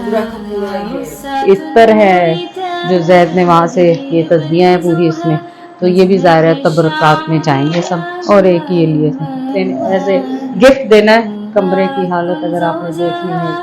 पूरा का पूरा ये इतर है जो जैद ने वहाँ से ये तस्बीहां हैं पूरी इसमें, तो ये भी ज़ाहिर है तबरक़ात में जाएंगे सब। और एक ये लिए थे ऐसे गिफ्ट देना है। कमरे की हालत अगर आपने देखनी है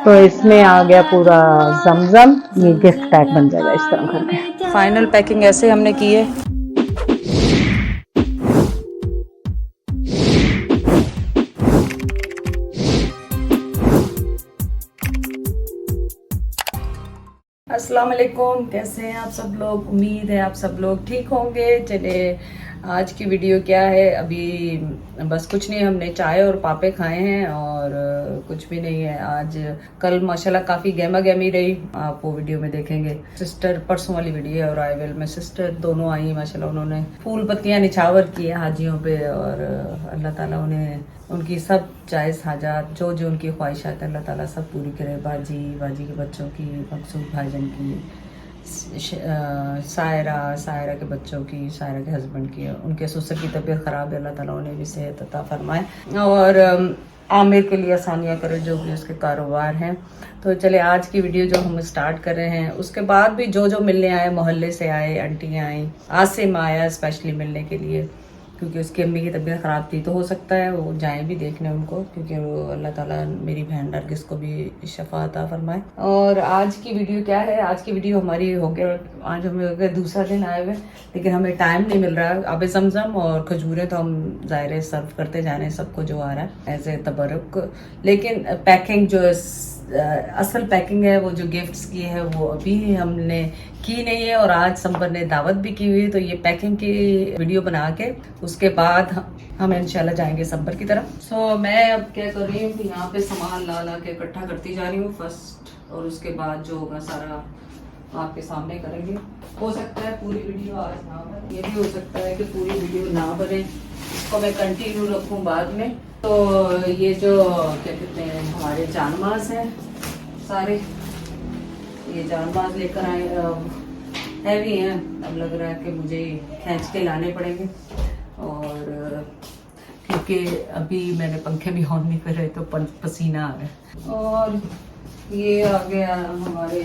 तो इसमें आ गया पूरा जमजम, ये गिफ्ट पैक बन जाएगा इस तरह करके। फाइनल पैकिंग ऐसे हमने की है। अस्सलाम वालेकुम, कैसे हैं आप सब लोग? उम्मीद है आप सब लोग ठीक होंगे। चले आज की वीडियो क्या है, अभी बस कुछ नहीं, हमने चाय और पापे खाए हैं और कुछ भी नहीं है। आज कल माशाल्लाह काफ़ी गहमा गहमी रही, आप वो वीडियो में देखेंगे। सिस्टर परसों वाली वीडियो है और आईवेल में सिस्टर दोनों आई माशाल्लाह, उन्होंने फूल पत्तियां निछावर की है हाजियों पे और अल्लाह ताला उन्हें उनकी सब जायज़ हाजात जो जो उनकी ख्वाहिशात अल्लाह ताला सब पूरी करे। बाजी के बच्चों की, मकसूद भाईजान की, सायरा के बच्चों की, सायरा के हस्बैंड की, उनके ससुर की तबीयत ख़राब है, अल्लाह ताला उन्हें भी सेहत अता फरमाए और आमिर के लिए आसानियाँ करे जो भी उसके कारोबार हैं। तो चले आज की वीडियो जो हम स्टार्ट कर रहे हैं, उसके बाद भी जो जो मिलने आए, मोहल्ले से आए, आंटियाँ आई, आसिम आया स्पेशली मिलने के लिए क्योंकि उसकी अम्मी की तबीयत ख़राब थी, तो हो सकता है वो जाएं भी देखने उनको, क्योंकि वो अल्लाह ताला मेरी बहन नरगिस को भी शफा अता फरमाए। और आज की वीडियो क्या है, आज की वीडियो हमारी हो गया, आज हमें हो गया दूसरा दिन आए हुए, लेकिन हमें टाइम नहीं मिल रहा है। आबे ज़मज़म और खजूरें तो हम ज़ाहिर सर्व करते जा रहे हैं सबको जो आ रहा है एज ए तबरुक, लेकिन पैकिंग जो असल पैकिंग है, वो जो गिफ्ट्स की है वो अभी हमने की नहीं है और आज संबर ने दावत भी की हुई है, तो ये पैकिंग की वीडियो बना के उसके बाद हम इंशाल्लाह जाएंगे संबर की तरफ। सो मैं अब क्या कर रही हूँ कि यहाँ पे सामान ला ला के इकट्ठा करती जा रही हूँ फर्स्ट, और उसके बाद जो होगा सारा आपके सामने करेंगे। हो सकता है पूरी वीडियो आज ना बने, ये भी हो सकता है कि पूरी वीडियो ना बने, इसको मैं कंटिन्यू रखूँ बाद में। तो ये जो क्या कहते हैं हमारे जानमाज हैं सारे, ये जानमाज लेकर आए, हैवी हैं, अब लग रहा है कि मुझे खींच के लाने पड़ेंगे और क्योंकि अभी मैंने पंखे भी ऑन नहीं करे तो पसीना आ गया। और ये आ गया हमारे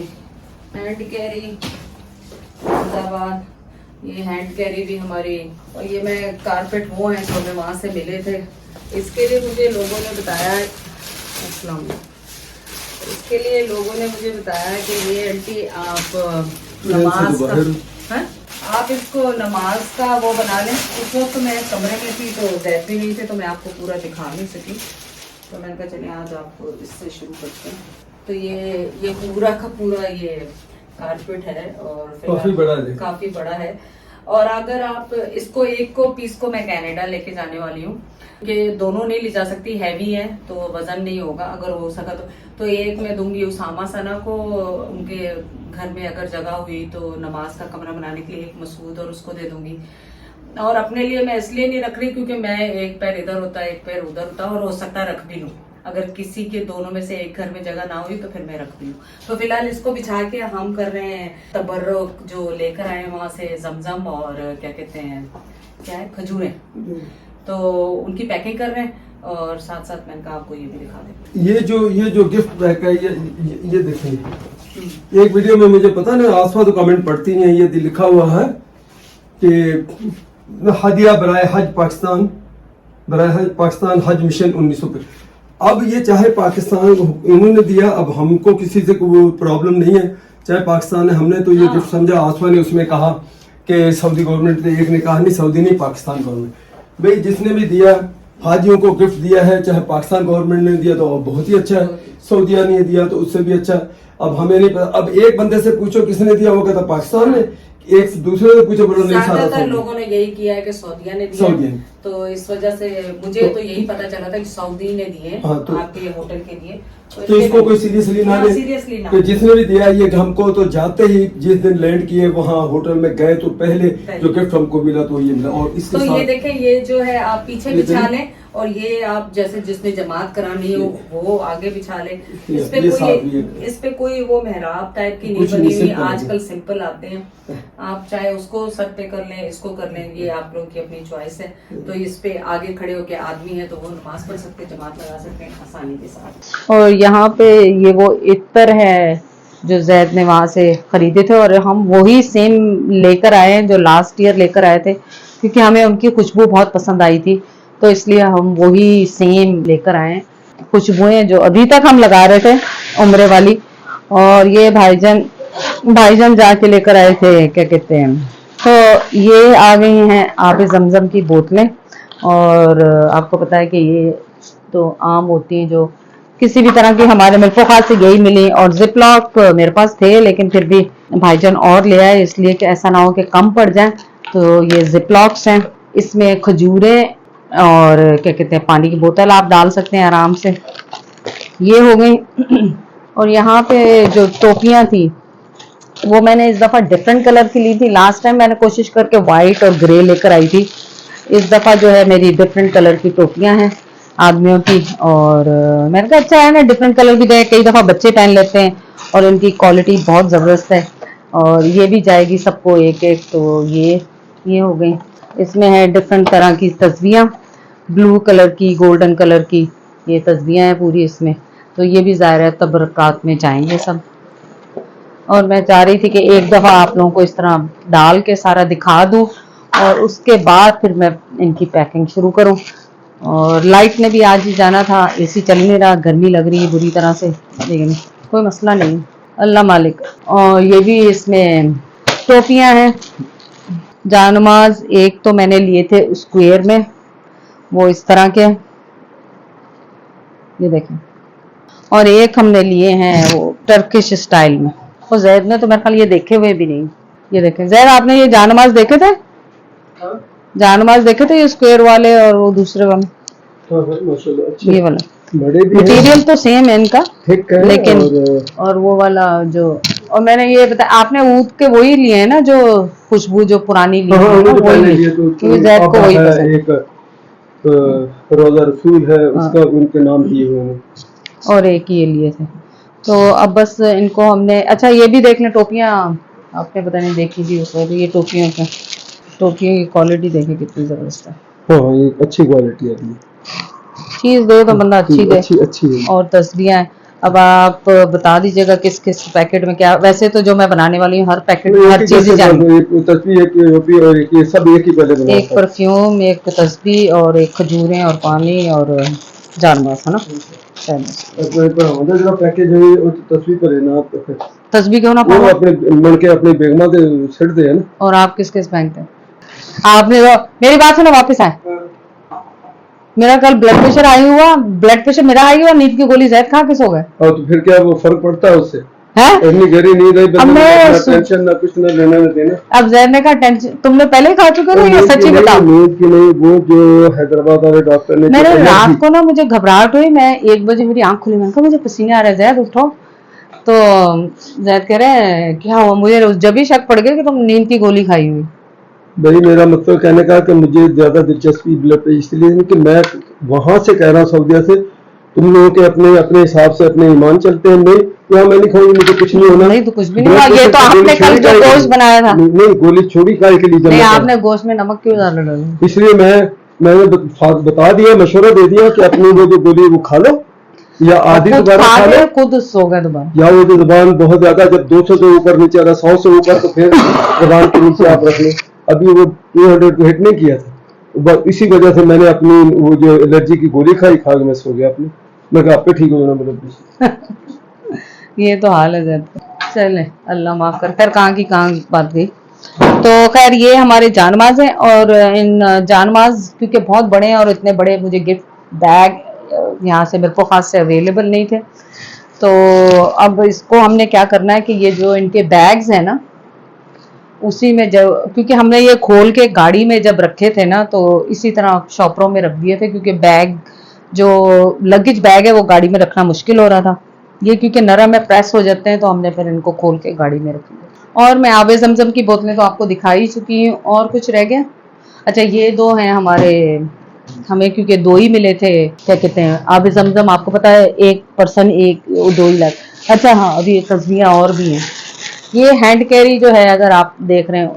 हैंड कैरी अहमदाबाद, ये हैंड कैरी भी हमारी, और ये मैं कारपेट वो हैं जो हमें वहाँ से मिले थे, इसके लिए मुझे लोगों ने बताया, अस्सलाम वालेकुम, इसके लिए लोगों ने मुझे बताया कि ये आंटी आप नमाज का, आप इसको नमाज का वो बना लें। उस वक्त तो मैं कमरे में थी तो जैद भी नहीं थे तो मैं आपको पूरा दिखा नहीं सकी, तो मैंने कहा चलिए आज आपको इससे शुरू करते हैं। तो ये पूरा का पूरा ये कारपेट है और काफी बड़ा है और अगर आप इसको एक को पीस को मैं कनाडा लेके जाने वाली हूँ कि दोनों नहीं ले जा सकती, हैवी है तो वजन नहीं होगा, अगर हो सका तो एक मैं दूंगी उसामा सना को, उनके घर में अगर जगह हुई तो नमाज का कमरा बनाने के लिए एक मसूद और उसको दे दूंगी। और अपने लिए मैं इसलिए नहीं रख रही क्योंकि मैं एक पैर इधर होता है एक पैर उधर होता और हो सकता है रख भी लूँ, अगर किसी के दोनों में से एक घर में जगह ना हुई तो फिर मैं रख दी हूँ। तो फिलहाल इसको बिछा के हम कर रहे हैं तबर्रुक जो लेकर आए वहां से जमजम और क्या कहते हैं क्या है खजूरें, तो उनकी पैकिंग कर रहे हैं और साथ साथ मैंने कहा आपको ये भी दिखा दें। ये जो गिफ्ट पैक है ये देखें, एक वीडियो में मुझे पता नहीं आसपास तो कमेंट पढ़ती नहीं है, ये लिखा हुआ है कि हदिया बराए हज पाकिस्तान हज मिशन 1900। अब ये चाहे पाकिस्तान इन्होंने दिया, अब हमको किसी से कोई प्रॉब्लम नहीं है, चाहे पाकिस्तान है, हमने तो ये गिफ्ट समझा। आसफा ने उसमें कहा कि सऊदी गवर्नमेंट ने, एक ने कहा नहीं सऊदी नहीं पाकिस्तान गवर्नमेंट, भाई जिसने भी दिया हाजियों को गिफ्ट दिया है, चाहे पाकिस्तान गवर्नमेंट ने दिया तो बहुत ही अच्छा है, सऊदिया ने दिया तो उससे भी अच्छा। अब हमें नहीं पता, अब एक बंदे से पूछो किसने दिया, वो कहता पाकिस्तान ने, एक दूसरे से पूछो बोलो नहीं, सारा लोगों ने यही किया है कि सऊदिया ने दिया, तो इस वजह से मुझे तो यही पता चला था कि सऊदी ने दिए आपके होटल के लिए, तो इसको कोई सीरियसली ना तो जिसने भी दिया ये हमको तो जाते ही जिस दिन लैंड किए वहाँ होटल में गए तो पहले जो गिफ्ट हमको मिला तो ये मिला। और इसके तो ये देखें, ये जो है आप पीछे बिछा लें और ये आप जैसे जिसने जमात करानी हो वो आगे बिछा ले, इस पे कोई वो मेहराब टाइप की नहीं बनी हुई, आजकल सिंपल आते हैं, आप चाहे उसको सर पे कर लें, इसको कर लें, ये आप लोग की अपनी चॉइस है। तो तो इस पे आगे खड़े होके आदमी है तो वो नमाज पढ़ सकते, जमात लगा सकते हैं आसानी के साथ। और यहाँ पे ये वो इत्र है जो जैद ने वहां से खरीदे थे, और हम वही सेम लेकर आए हैं जो लास्ट ईयर लेकर आए थे, क्योंकि हमें उनकी खुशबू बहुत पसंद आई थी, तो इसलिए हम वही सेम लेकर आए हैं खुशबुएं जो अभी तक हम लगा रहे थे उम्रे वाली। और ये भाईजान जाके लेकर आए थे, क्या कहते हैं, तो ये आ गई हैं आबे जमजम की बोतलें। और आपको पता है कि ये तो आम होती हैं जो किसी भी तरह की, हमारे मिल्फो से यही मिली, और जिप लॉक मेरे पास थे लेकिन फिर भी भाईजान और ले आए, इसलिए कि ऐसा ना हो कि कम पड़ जाए। तो ये जिप लॉक्स हैं, इसमें खजूरें और क्या कहते हैं पानी की बोतल आप डाल सकते हैं आराम से, ये हो गई। और यहाँ पे जो टोपियाँ थी वो मैंने इस दफ़ा डिफरेंट कलर की ली थी। लास्ट टाइम मैंने कोशिश करके वाइट और ग्रे लेकर आई थी, इस दफ़ा जो है मेरी डिफरेंट कलर की टोपियाँ हैं आदमियों की। और मैंने कहा अच्छा है ना डिफरेंट कलर की, जाए कई दफ़ा बच्चे पहन लेते हैं और इनकी क्वालिटी बहुत ज़बरदस्त है। और ये भी जाएगी सबको एक एक, तो ये हो गई। इसमें है डिफरेंट तरह की तस्वीरें, ब्लू कलर की, गोल्डन कलर की, ये तस्वीरें हैं पूरी इसमें, तो ये भी ज़ाहिर है तबरक़ात में जाएंगे सब। और मैं चाह रही थी कि एक दफ़ा आप लोगों को इस तरह डाल के सारा दिखा दूं और उसके बाद फिर मैं इनकी पैकिंग शुरू करूं। और लाइट ने भी आज ही जाना था, एसी चल नहीं रहा, गर्मी लग रही है बुरी तरह से, लेकिन कोई मसला नहीं, अल्लाह मालिक। और ये भी इसमें टोपियां हैं जानमाज, एक तो मैंने लिए थे स्क्वायर में, वो इस तरह के, ये देखें, और एक हमने लिए हैं वो टर्किश स्टाइल में। और जैद ने तो मेरे ख्याल ये देखे हुए भी नहीं, ये देखें जैद आपने ये जानमाज देखे थे? जानमाज देखे थे ये स्क्वायर वाले और वो दूसरे वाले? ये वाला मटेरियल तो सेम है इनका, लेकिन और वो वाला जो, और मैंने ये बताया आपने ऊद के वही लिए हैं ना जो खुशबू जो पुरानी ली है, क्योंकि जैद को वही पसंद। एक रोजा रसूल है उसका उनके नाम दिए हुए हैं, और एक ये लिए थे। तो अब बस इनको हमने, अच्छा ये भी देख लें टोपियाँ, आपने पता नहीं देखी थी उसमें, तो ये टोपियों की क्वालिटी देखें कितनी जबरदस्त है। हाँ ये अच्छी क्वालिटी है, चीज दे तो बंदा अच्छी दे, अच्छी है। और तस्वीरें अब आप बता दीजिएगा किस किस पैकेट में क्या, वैसे तो जो मैं बनाने वाली हूँ हर पैकेट में हर चीज एक परफ्यूम, एक तस्बीह और एक खजूरें और पानी और जानमाज है ना, पैकेज है तस्वीर पर है ना, आप तस्बीह क्यों ना अपने मन के अपने बेगमा दे छड़ दे है ना। और आप किस किस पहनते हैं? आपने तो मेरी बात सुनो, वापस आए, मेरा कल ब्लड प्रेशर हाई हुआ, ब्लड प्रेशर मेरा हाई हुआ, नींद की गोली जैद खा के सो गए। और तो फिर क्या वो फर्क पड़ता है उससे? इतनी गहरी नींद आई, टेंशन ना कुछ ना लेना ना देना। अब जैद ने कहा टेंशन तुमने पहले ही खा चुके हो, ये सच्ची बताओ। नींद की नहीं, वो जो हैदराबाद वाले डॉक्टर ने, मैंने रात को ना मुझे घबराहट हुई, मैं 1 बजे मेरी आंख खुली, मैंने कहा मुझे पसीने आ रहे हैं, जैद उठो। तो जैद कह रहे हैं क्या हुआ, मुझे जब ही शक पड़ गया कि तुम नींद की गोली खाई हुई। भाई मेरा मतलब कहने का कि मुझे ज्यादा दिलचस्पी ब्लड पे इसलिए कि मैं वहां से कह रहा हूँ सऊदीया से, तुम लोगों के अपने अपने हिसाब से अपने ईमान चलते हैं, नहीं यहाँ मैं नहीं खाऊंगी, मुझे कुछ नहीं होना। नहीं तो कुछ भी नहीं हुआ, ये तो आपने कल जो गोश्त बनाया था। नहीं गोली छोड़ी काय के लिए, नहीं आपने गोश्त में नमक क्यों डाला? इसलिए मैंने बता दिया, मशवरा दे दिया कि अपनी वो जो गोली वो खा लो या आधी दोबारा खा लो, खुद सो गए दोबारा। या वो जो जुबान बहुत ज्यादा जब 200 से ऊपर नीचे आ रहा, 100 से ऊपर, तो फिर जुबान के नीचे आप रख लो। अभी वो 200 को हिट नहीं किया था, इसी वजह से मैंने अपनी वो जो एलर्जी की गोली खा के मैं सो गया अपनी, मैं कहा आप पे ठीक हो जाना मतलब। ये तो हाल है जैद। चले अल्लाह माफ कर, खैर कहाँ की कहाँ बात गई। तो खैर ये हमारे जानमाज हैं, और इन जानमाज क्योंकि बहुत बड़े हैं और इतने बड़े मुझे गिफ्ट बैग यहाँ से मेरे को खास से अवेलेबल नहीं थे, तो अब इसको हमने क्या करना है कि ये जो इनके बैग्स हैं ना, उसी में जब, क्योंकि हमने ये खोल के गाड़ी में जब रखे थे ना, तो इसी तरह शॉपरों में रख दिए थे, क्योंकि बैग जो लगेज बैग है वो गाड़ी में रखना मुश्किल हो रहा था। ये क्योंकि नरम है, प्रेस हो जाते हैं, तो हमने फिर इनको खोल के गाड़ी में रख दिया। और मैं आबे जमजम की बोतलें तो आपको दिखा ही चुकी हूँ, और कुछ रह गया? अच्छा ये 2 हैं हमारे, हमें क्योंकि 2 ही मिले थे, क्या कहते हैं आबे जमजम, आपको पता है 1 पर्सन 2 ही लग। अच्छा हाँ अभी तस्वीरें और भी हैं, ये हैंड कैरी जो है, अगर आप देख रहे हो,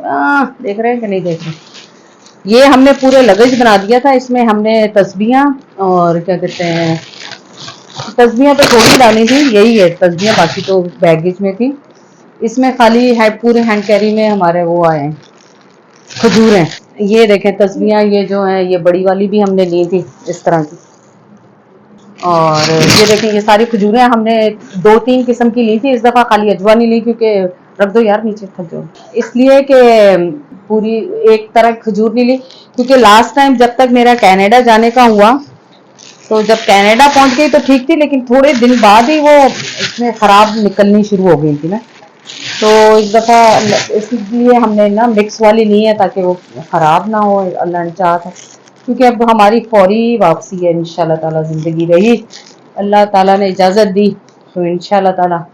देख रहे हैं कि नहीं देख रहे, ये हमने पूरे लगेज बना दिया था। इसमें हमने तस्बीहां और क्या कहते हैं, तस्बीहां तो थोड़ी डाली थी, यही है तस्बीहां, बाकी तो बैगेज में थी। इसमें खाली है पूरे हैंड कैरी में हमारे वो आए हैं खजूर हैं। ये देखें तस्बीहां, ये जो है ये बड़ी वाली भी हमने ली थी इस तरह की, और ये देखें ये सारी खजूरें हमने 2-3 किस्म की ली थी। इस दफा खाली अजवा नहीं ली, क्योंकि रख दो यार नीचे खजूर, इसलिए कि पूरी एक तरह खजूर नहीं ली, क्योंकि लास्ट टाइम जब तक मेरा कनाडा जाने का हुआ, तो जब कनाडा पहुंच गई तो ठीक थी, लेकिन थोड़े दिन बाद ही वो इसमें खराब निकलनी शुरू हो गई थी ना, तो इस दफा इसलिए हमने ना मिक्स वाली ली है, ताकि वो खराब ना हो, अल्लाह ने चाहा था। क्योंकि अब हमारी फौरी वापसी है इंशाल्लाह ताला, जिंदगी रही, अल्लाह ताला ने इजाजत दी तो इंशाल्लाह ताला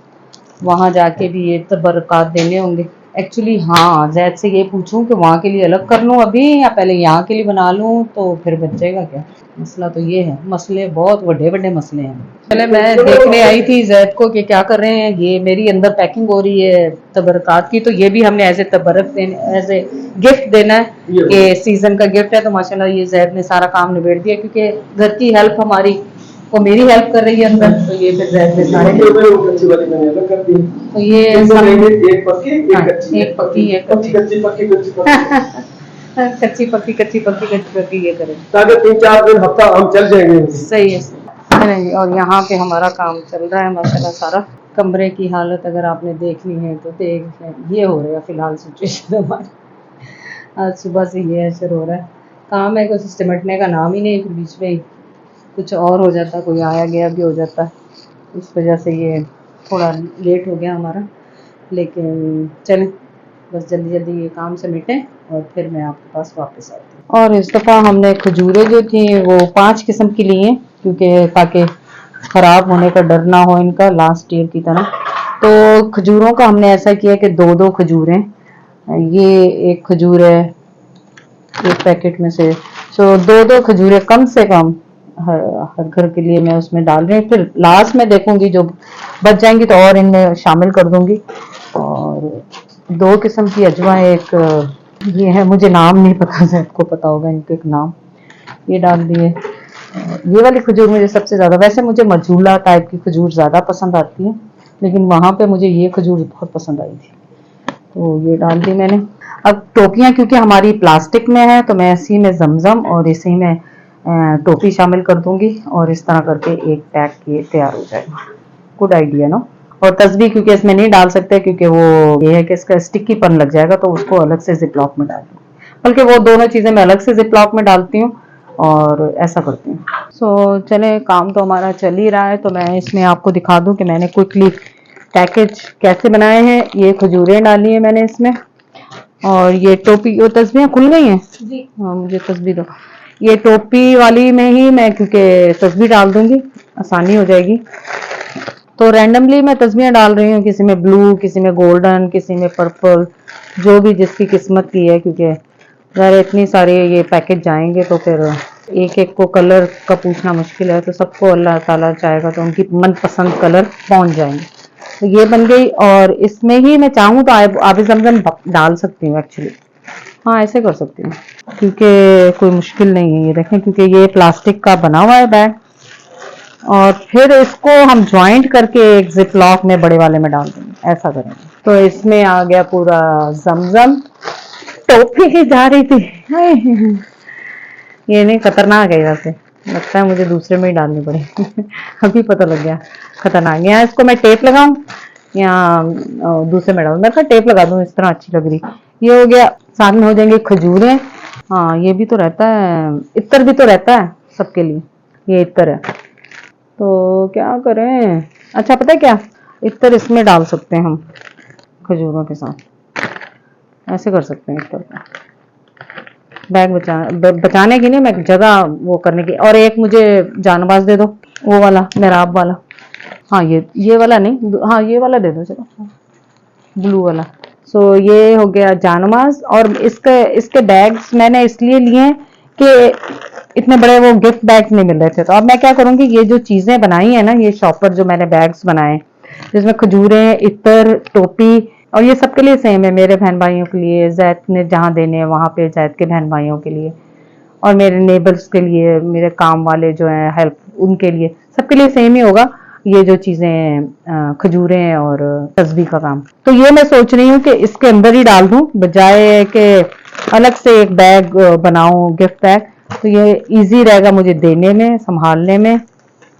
वहां जाके भी ये तबरकात देने होंगे। एक्चुअली हाँ, जैद से ये पूछूं कि वहाँ के लिए अलग कर लूं अभी या पहले यहाँ के लिए बना लूं, तो फिर बचेगा क्या? मसला तो ये है, मसले बहुत बड़े बड़े मसले हैं। पहले मैं देखने आई थी जैद को कि क्या कर रहे हैं, ये मेरी अंदर पैकिंग हो रही है तबरकात की, तो ये भी हमने एज ए तबरक देने, एज ए गिफ्ट देना है कि सीजन का गिफ्ट है। तो माशाल्लाह ये जैद ने सारा काम निबेड़ दिया, क्योंकि घर की हेल्प हमारी, वो मेरी हेल्प कर रही है अंदर, तो ये फिर जैद ने सारे, कच्ची वाली मैंने अलग कर दी, तो ये एक पक्की एक कच्ची, एक पक्की एक कच्ची पक्की कच्ची पक्की कच्ची पक्की कच्ची पक्की ये करें, ताकि 3-4 दिन हफ्ता हम चल जाएंगे। सही है जी। और यहाँ पे हमारा काम चल रहा है माशाल्लाह सारा। कमरे की हालत अगर आपने देखनी है तो देख, ये हो रहा है फिलहाल सिचुएशन हमारी, आज सुबह से ये असर हो रहा है। काम है कुछ सिमटने का नाम ही नहीं, फिर बीच में ही कुछ और हो जाता, कोई आया गया भी हो जाता, इस वजह से ये थोड़ा लेट हो गया हमारा। लेकिन चलें, बस जल्दी जल्दी ये काम समेटें और फिर मैं आपके पास वापस आती हूँ। और इस दफ़ा हमने खजूरें जो थी वो 5 किस्म की ली हैं, क्योंकि ताकि ख़राब होने का डर ना हो इनका, लास्ट ईयर की तरह। तो खजूरों का हमने ऐसा किया कि 2-2 खजूर हैं, ये एक खजूर है एक पैकेट में से, तो 2-2 खजूरें कम से कम हर घर के लिए मैं उसमें डाल रही हूँ। फिर लास्ट में देखूंगी जो बच जाएंगी तो और इनमें शामिल कर दूंगी। और 2 किस्म की अजवा, एक ये है, मुझे नाम नहीं पता, आपको पता होगा इनके एक नाम, ये डाल दिए। ये वाली खजूर मुझे सबसे ज्यादा, वैसे मुझे मजूला टाइप की खजूर ज्यादा पसंद आती है, लेकिन वहां पे मुझे ये खजूर बहुत पसंद आई थी, तो ये डाल दी मैंने। अब टोपियां क्योंकि हमारी प्लास्टिक में है, तो मैं इसी में जमजम और इसी में टोपी शामिल कर दूंगी, और इस तरह करके एक पैक ये तैयार हो जाएगा। Good idea no. और तस्बीह क्योंकि इसमें नहीं डाल सकते, क्योंकि वो ये है कि इसका स्टिकीपन लग जाएगा, तो उसको अलग से जिपलॉक में डाल दूँ, बल्कि वो दोनों चीजें मैं अलग से जिपलॉक में डालती हूँ और ऐसा करती हूँ। सो चले, काम तो हमारा चल ही रहा है, तो मैं इसमें आपको दिखा दूं कि मैंने क्विकली पैकेज कैसे बनाए हैं। ये खजूरें डाली है मैंने इसमें, और ये टोपी, वो तस्बीहें खुल गई हैं जी, हाँ मुझे तस्बीह दो। ये टोपी वाली में ही मैं, क्योंकि तस्बीह डाल दूंगी आसानी हो जाएगी, तो रैंडमली मैं तस्बीहें डाल रही हूँ, किसी में ब्लू, किसी में गोल्डन, किसी में पर्पल, जो भी जिसकी किस्मत की है, क्योंकि अगर इतनी सारे ये पैकेट जाएंगे तो फिर एक एक को कलर का पूछना मुश्किल है, तो सबको अल्लाह ताला चाहेगा तो उनकी मनपसंद कलर पहुंच जाएंगे। तो ये बन गई, और इसमें ही मैं चाहूँ तो आबे ज़मज़म डाल सकती हूँ एक्चुअली, हाँ ऐसे कर सकती हूँ, क्योंकि कोई मुश्किल नहीं है। ये देखें, क्योंकि ये प्लास्टिक का बना हुआ है बैग, और फिर इसको हम ज्वाइंट करके एक जिप लॉक में बड़े वाले में डाल देंगे, ऐसा करेंगे। तो इसमें आ गया पूरा जमजम। टोपी ही जा रही थी, ये नहीं खतरनाक है, वैसे लगता है मुझे दूसरे में ही डालनी पड़े अभी पता लग गया खतरनाक। यहाँ इसको मैं टेप लगाऊं या दूसरे में डालूं? मैं कहा टेप लगा दूं, इस तरह अच्छी लग रही। ये हो गया, सामने हो जाएंगे खजूरें। हाँ ये भी तो रहता है, इत्र भी तो रहता है सबके लिए, ये इत्र है, तो क्या करें? अच्छा पता है क्या, इत्र इसमें डाल सकते हैं हम खजूरों के साथ, ऐसे कर सकते हैं इत्र का। बैग बचाने की नहीं, मैं जगह वो करने की। और एक मुझे जानबाज दे दो, वो वाला मेराब वाला, हाँ ये वाला नहीं, हाँ ये वाला दे दो चलो, ब्लू वाला। सो ये हो गया जानमाज। और इसके बैग्स मैंने इसलिए लिए हैं कि इतने बड़े वो गिफ्ट बैग्स नहीं मिल रहे थे, तो अब मैं क्या करूंगी, ये जो चीजें बनाई है ना, ये शॉपर जो मैंने बैग्स बनाए जिसमें खजूरें, इत्र, टोपी, और ये सबके लिए सेम है, मेरे बहन भाइयों के लिए, जैद ने जहाँ देने हैं वहाँ पे जैद के बहन भाइयों के लिए, और मेरे नेबर्स के लिए, मेरे काम वाले जो हैं हेल्प उनके लिए, सबके लिए सेम ही होगा ये जो चीज़ें खजूरें और तस्बीह का काम। तो ये मैं सोच रही हूँ कि इसके अंदर ही डाल दूँ बजाय कि अलग से एक बैग बनाऊँ गिफ्ट बैग। तो ये इजी रहेगा मुझे देने में, संभालने में,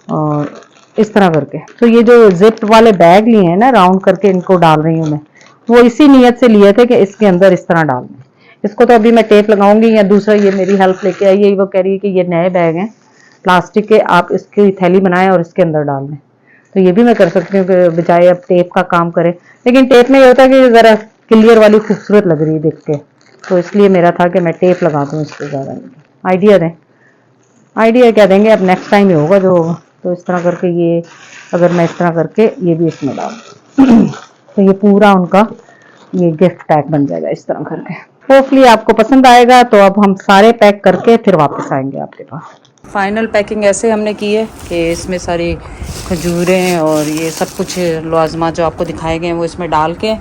और इस तरह करके। तो ये जो जिप वाले बैग लिए हैं ना राउंड करके, इनको डाल रही हूँ मैं, वो इसी नीयत से लिए थे कि इसके अंदर इस तरह डाल दें। इसको तो अभी मैं टेप लगाऊंगी, या दूसरा ये मेरी हेल्प लेके आई है, वो कह रही है कि ये नए बैग हैं प्लास्टिक के, आप इसकी थैली बनाएं और इसके अंदर डाल दें। तो ये भी मैं कर सकती हूँ कि बजाय अब टेप का काम करें, लेकिन टेप में ये होता है कि ज़रा क्लियर वाली खूबसूरत लग रही है देख के, तो इसलिए मेरा था कि मैं टेप लगा दूँ इस पर। ज़्यादा आइडिया दें, आइडिया क्या देंगे, अब नेक्स्ट टाइम ही होगा जो होगा। तो इस तरह करके ये, अगर मैं इस तरह करके ये भी इसमें डाल तो ये पूरा उनका ये गिफ्ट पैक बन जाएगा इस तरह करके। होपफुली आपको पसंद आएगा। तो अब हम सारे पैक करके फिर वापस आएंगे आपके पास। फाइनल पैकिंग ऐसे हमने की है कि इसमें सारी खजूरें और ये सब कुछ लवाजमात जो आपको दिखाए गए हैं वो इसमें डाल के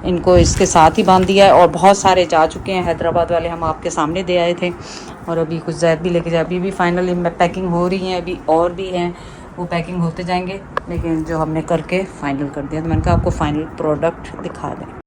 इनको इसके साथ ही बांध दिया है। और बहुत सारे जा चुके हैं, हैदराबाद वाले हम आपके सामने दे आए थे, और अभी कुछ जैद भी लेके जाए। अभी भी फाइनली पैकिंग हो रही है, अभी और भी हैं वो पैकिंग होते जाएंगे, लेकिन जो हमने करके फाइनल कर दिया। तो मैंने कहा आपको फाइनल प्रोडक्ट दिखा दें।